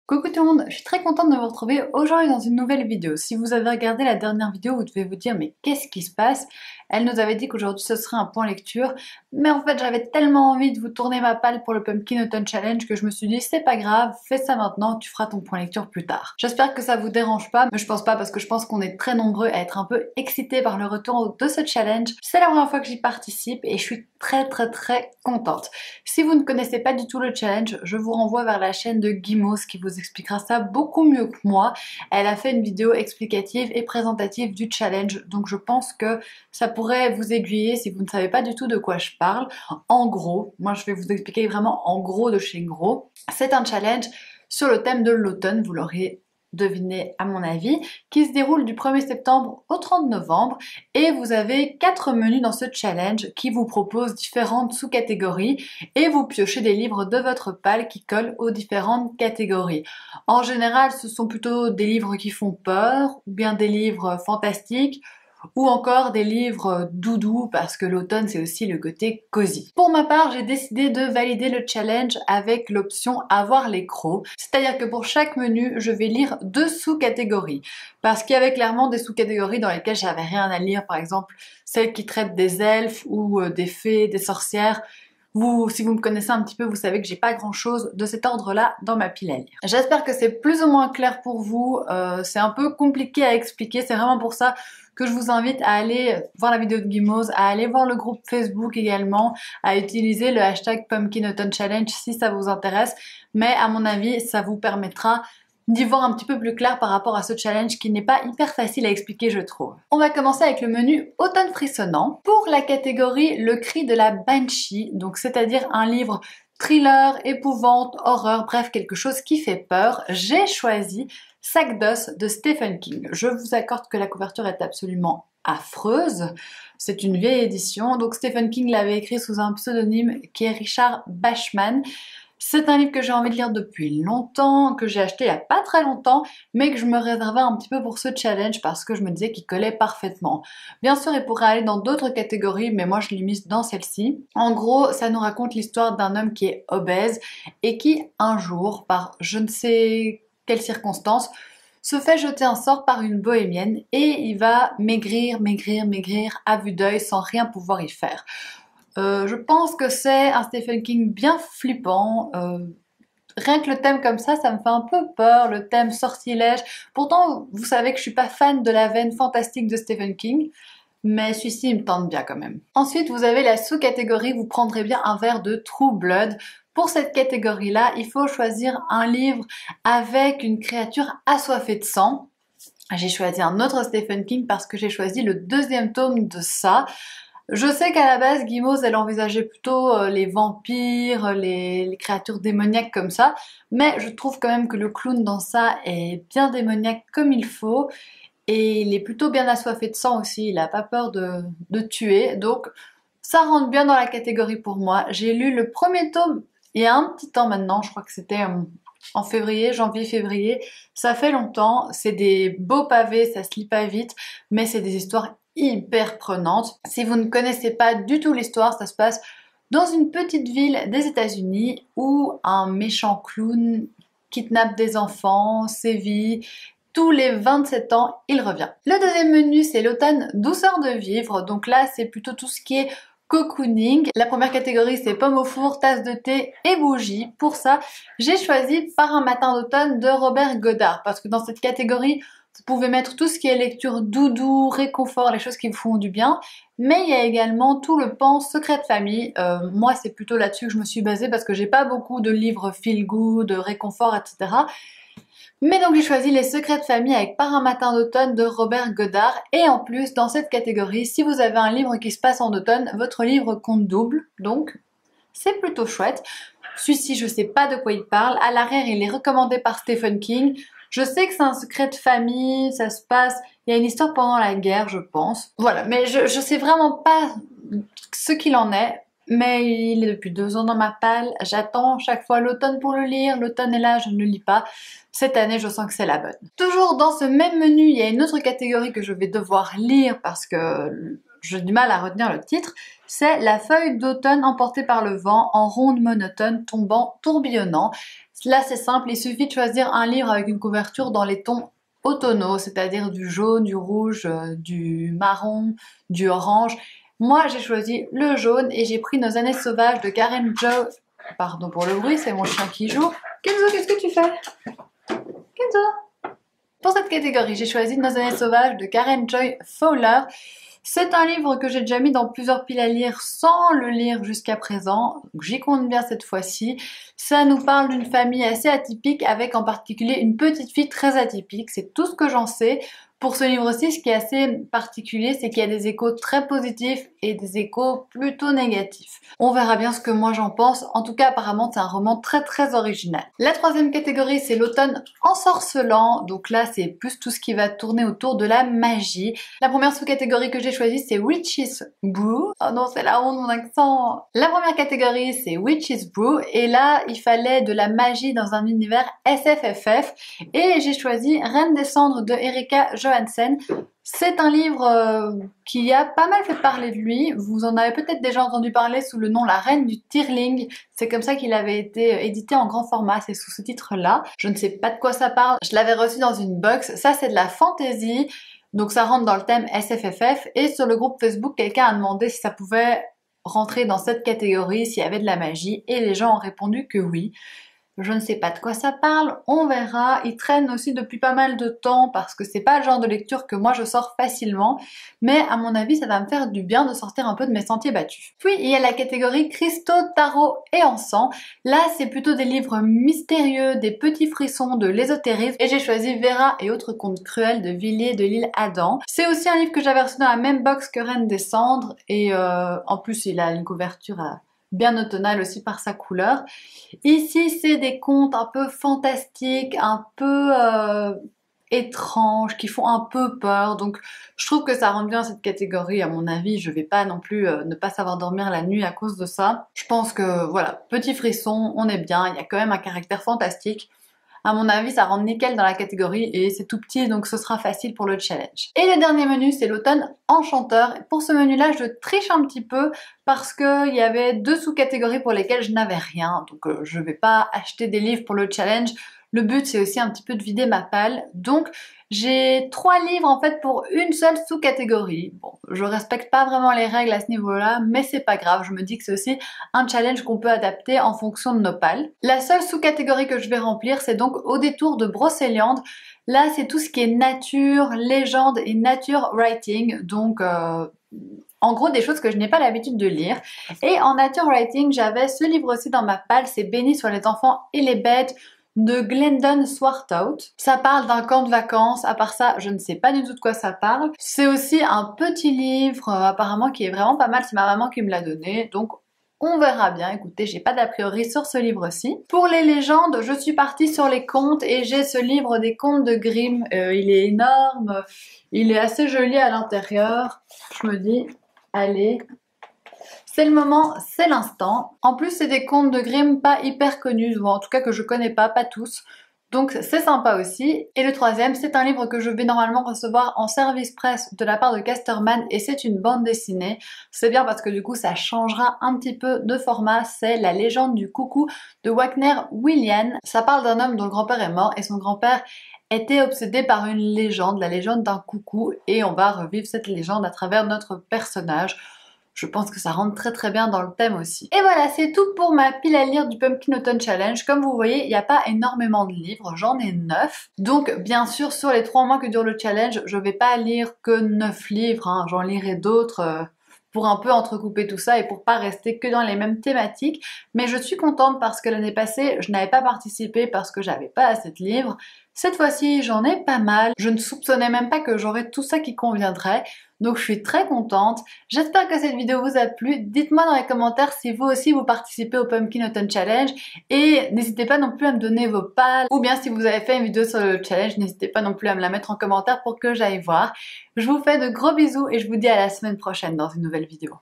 Coucou tout le monde, je suis très contente de vous retrouver aujourd'hui dans une nouvelle vidéo. Si vous avez regardé la dernière vidéo, vous devez vous dire mais qu'est-ce qui se passe? Elle nous avait dit qu'aujourd'hui ce serait un point lecture, mais en fait j'avais tellement envie de vous tourner ma palle pour le Pumpkin Autumn Challenge que je me suis dit c'est pas grave, fais ça maintenant, tu feras ton point lecture plus tard. J'espère que ça vous dérange pas, mais je pense pas parce que je pense qu'on est très nombreux à être un peu excités par le retour de ce challenge. C'est la première fois que j'y participe et je suis très contente. Si vous ne connaissez pas du tout le challenge, je vous renvoie vers la chaîne de Guimauve qui vous expliquera ça beaucoup mieux que moi. Elle a fait une vidéo explicative et présentative du challenge, donc je pense que ça pourrait vous aiguiller si vous ne savez pas du tout de quoi je parle. En gros, moi je vais vous expliquer vraiment en gros de chez gros. C'est un challenge sur le thème de l'automne, vous l'aurez deviné à mon avis, qui se déroule du 1er septembre au 30 novembre et vous avez 4 menus dans ce challenge qui vous proposent différentes sous-catégories et vous piochez des livres de votre palle qui collent aux différentes catégories. En général, ce sont plutôt des livres qui font peur ou bien des livres fantastiques ou encore des livres doudous parce que l'automne c'est aussi le côté cosy. Pour ma part, j'ai décidé de valider le challenge avec l'option avoir les crocs, c'est-à-dire que pour chaque menu, je vais lire 2 sous-catégories parce qu'il y avait clairement des sous-catégories dans lesquelles j'avais rien à lire, par exemple celles qui traitent des elfes ou des fées, des sorcières. Si vous me connaissez un petit peu, vous savez que j'ai pas grand chose de cet ordre-là dans ma pile à lire. J'espère que c'est plus ou moins clair pour vous, c'est un peu compliqué à expliquer, c'est vraiment pour ça que je vous invite à aller voir la vidéo de Guimauve, à aller voir le groupe Facebook également, à utiliser le hashtag Pumpkin Autumn Challenge si ça vous intéresse, mais à mon avis, ça vous permettra d'y voir un petit peu plus clair par rapport à ce challenge qui n'est pas hyper facile à expliquer je trouve. On va commencer avec le menu Automne frissonnant. Pour la catégorie Le cri de la Banshee, donc c'est-à-dire un livre thriller, épouvante, horreur, bref quelque chose qui fait peur, j'ai choisi Sac d'os de Stephen King. Je vous accorde que la couverture est absolument affreuse. C'est une vieille édition, donc Stephen King l'avait écrit sous un pseudonyme qui est Richard Bachman. C'est un livre que j'ai envie de lire depuis longtemps, que j'ai acheté il n'y a pas très longtemps, mais que je me réservais un petit peu pour ce challenge parce que je me disais qu'il collait parfaitement. Bien sûr, il pourrait aller dans d'autres catégories, mais moi je l'ai mise dans celle-ci. En gros, ça nous raconte l'histoire d'un homme qui est obèse et qui, un jour, par je ne sais quelle circonstance, se fait jeter un sort par une bohémienne et il va maigrir à vue d'œil sans rien pouvoir y faire. Je pense que c'est un Stephen King bien flippant. Rien que le thème comme ça me fait un peu peur, le thème sortilège. Pourtant, vous savez que je suis pas fan de la veine fantastique de Stephen King, mais celui-ci il me tente bien quand même. Ensuite, vous avez la sous-catégorie, vous prendrez bien un verre de True Blood. Pour cette catégorie-là, il faut choisir un livre avec une créature assoiffée de sang. J'ai choisi un autre Stephen King parce que j'ai choisi le 2e tome de ça. Je sais qu'à la base, Guimauve, elle envisageait plutôt les vampires, les créatures démoniaques comme ça, mais je trouve quand même que le clown dans ça est bien démoniaque comme il faut, et il est plutôt bien assoiffé de sang aussi, il a pas peur de tuer, donc ça rentre bien dans la catégorie pour moi. J'ai lu le 1er tome il y a un petit temps maintenant, je crois que c'était en février, janvier-février, ça fait longtemps, c'est des beaux pavés, ça se lit pas vite, mais c'est des histoires hyper prenante. Si vous ne connaissez pas du tout l'histoire, ça se passe dans une petite ville des États-Unis où un méchant clown kidnappe des enfants, sévit. Tous les 27 ans, il revient. Le 2e menu, c'est l'automne douceur de vivre. Donc là, c'est plutôt tout ce qui est cocooning. La première catégorie, c'est pommes au four, tasse de thé et bougies. Pour ça, j'ai choisi Par un matin d'automne de Robert Goddard parce que dans cette catégorie, vous pouvez mettre tout ce qui est lecture doudou, réconfort, les choses qui vous font du bien. Mais il y a également tout le pan secret de famille. Moi, c'est plutôt là-dessus que je me suis basée parce que j'ai pas beaucoup de livres feel good, réconfort, etc. Mais donc j'ai choisi Les secrets de famille avec Par un matin d'automne de Robert Goddard. Et en plus, dans cette catégorie, si vous avez un livre qui se passe en automne, votre livre compte double. Donc, c'est plutôt chouette. Celui-ci, je sais pas de quoi il parle. À l'arrière, il est recommandé par Stephen King. Je sais que c'est un secret de famille, ça se passe, il y a une histoire pendant la guerre, je pense. Voilà, mais je sais vraiment pas ce qu'il en est, mais il est depuis 2 ans dans ma palle. J'attends chaque fois l'automne pour le lire, l'automne est là, je ne le lis pas. Cette année, je sens que c'est la bonne. Toujours dans ce même menu, il y a une autre catégorie que je vais devoir lire parce que j'ai du mal à retenir le titre. C'est La feuille d'automne emportée par le vent, en ronde monotone, tombant, tourbillonnant. Là c'est simple, il suffit de choisir un livre avec une couverture dans les tons automnaux, c'est-à-dire du jaune, du rouge, du marron, du orange. Moi j'ai choisi le jaune et j'ai pris Nos années sauvages de Karen Joy. Pardon pour le bruit, c'est mon chien qui joue. Kenzo, qu'est-ce que tu fais? Kenzo. Pour cette catégorie, j'ai choisi Nos années sauvages de Karen Joy Fowler. C'est un livre que j'ai déjà mis dans plusieurs piles à lire sans le lire jusqu'à présent. J'y compte bien cette fois-ci. Ça nous parle d'une famille assez atypique avec en particulier une petite fille très atypique. C'est tout ce que j'en sais. Pour ce livre-ci, ce qui est assez particulier, c'est qu'il y a des échos très positifs et des échos plutôt négatifs. On verra bien ce que moi j'en pense. En tout cas, apparemment, c'est un roman très original. La troisième catégorie, c'est l'automne ensorcelant. Donc là, c'est plus tout ce qui va tourner autour de la magie. La première sous-catégorie que j'ai choisie, c'est Witch's Brew. Oh non, c'est la honte, mon accent. La première catégorie, c'est Witch's Brew. Et là, il fallait de la magie dans un univers SFFF. Et j'ai choisi Reine des cendres de Erika Johansen. C'est un livre qui a pas mal fait parler de lui. Vous en avez peut-être déjà entendu parler sous le nom La Reine du Tearling. C'est comme ça qu'il avait été édité en grand format, c'est sous ce titre-là. Je ne sais pas de quoi ça parle. Je l'avais reçu dans une box. Ça, c'est de la fantasy. Donc ça rentre dans le thème SFFF. Et sur le groupe Facebook, quelqu'un a demandé si ça pouvait rentrer dans cette catégorie, s'il y avait de la magie. Et les gens ont répondu que oui. Je ne sais pas de quoi ça parle, on verra. Il traîne aussi depuis pas mal de temps parce que c'est pas le genre de lecture que moi je sors facilement. Mais à mon avis, ça va me faire du bien de sortir un peu de mes sentiers battus. Puis il y a la catégorie cristaux, tarot et encens. Là, c'est plutôt des livres mystérieux, des petits frissons, de l'ésotérisme. Et j'ai choisi Vera et autres contes cruels de Villiers de l'île Adam. C'est aussi un livre que j'avais reçu dans la même box que Reine des cendres. Et en plus, il a une couverture bien automnal aussi par sa couleur. Ici, c'est des contes un peu fantastiques, un peu étranges, qui font un peu peur. Donc, je trouve que ça rentre bien cette catégorie. À mon avis, je vais pas non plus ne pas savoir dormir la nuit à cause de ça. Je pense que, voilà, petit frisson, on est bien. Il y a quand même un caractère fantastique. À mon avis, ça rentre nickel dans la catégorie et c'est tout petit, donc ce sera facile pour le challenge. Et le dernier menu, c'est l'automne enchanteur. Pour ce menu-là, je triche un petit peu parce qu'il y avait deux sous-catégories pour lesquelles je n'avais rien. Donc je vais pas acheter des livres pour le challenge. Le but, c'est aussi un petit peu de vider ma palle. Donc, j'ai 3 livres en fait pour une seule sous-catégorie. Bon, je respecte pas vraiment les règles à ce niveau-là, mais c'est pas grave. Je me dis que c'est aussi un challenge qu'on peut adapter en fonction de nos pales. La seule sous-catégorie que je vais remplir, c'est donc Au détour de Brocéliande. Là, c'est tout ce qui est nature, légende et nature writing. Donc, en gros, des choses que je n'ai pas l'habitude de lire. Et en nature writing, j'avais ce livre aussi dans ma palle, c'est Béni sur les enfants et les bêtes de Glendon Swarthout. Ça parle d'un camp de vacances, à part ça, je ne sais pas du tout de quoi ça parle. C'est aussi un petit livre, apparemment, qui est vraiment pas mal, c'est ma maman qui me l'a donné, donc on verra bien. Écoutez, j'ai pas d'a priori sur ce livre-ci. Pour les légendes, je suis partie sur les contes et j'ai ce livre des contes de Grimm. Il est énorme, il est assez joli à l'intérieur. Je me dis, allez... C'est le moment, c'est l'instant. En plus, c'est des contes de Grimm pas hyper connus, ou en tout cas que je connais pas tous. Donc c'est sympa aussi. Et le troisième, c'est un livre que je vais normalement recevoir en service presse de la part de Casterman et c'est une bande dessinée. C'est bien parce que du coup ça changera un petit peu de format. C'est La légende du coucou de Wagner Willian. Ça parle d'un homme dont le grand-père est mort et son grand-père était obsédé par une légende, la légende d'un coucou, et on va revivre cette légende à travers notre personnage. Je pense que ça rentre très bien dans le thème aussi. Et voilà, c'est tout pour ma pile à lire du Pumpkin Autumn Challenge. Comme vous voyez, il n'y a pas énormément de livres, j'en ai 9. Donc bien sûr, sur les 3 mois que dure le challenge, je vais pas lire que 9 livres, hein. J'en lirai d'autres pour un peu entrecouper tout ça et pour pas rester que dans les mêmes thématiques. Mais je suis contente parce que l'année passée, je n'avais pas participé parce que j'avais pas assez de livres. Cette fois-ci, j'en ai pas mal. Je ne soupçonnais même pas que j'aurais tout ça qui conviendrait. Donc je suis très contente. J'espère que cette vidéo vous a plu. Dites-moi dans les commentaires si vous aussi vous participez au Pumpkin Autumn Challenge. Et n'hésitez pas non plus à me donner vos pales. Ou bien si vous avez fait une vidéo sur le challenge, n'hésitez pas non plus à me la mettre en commentaire pour que j'aille voir. Je vous fais de gros bisous et je vous dis à la semaine prochaine dans une nouvelle vidéo.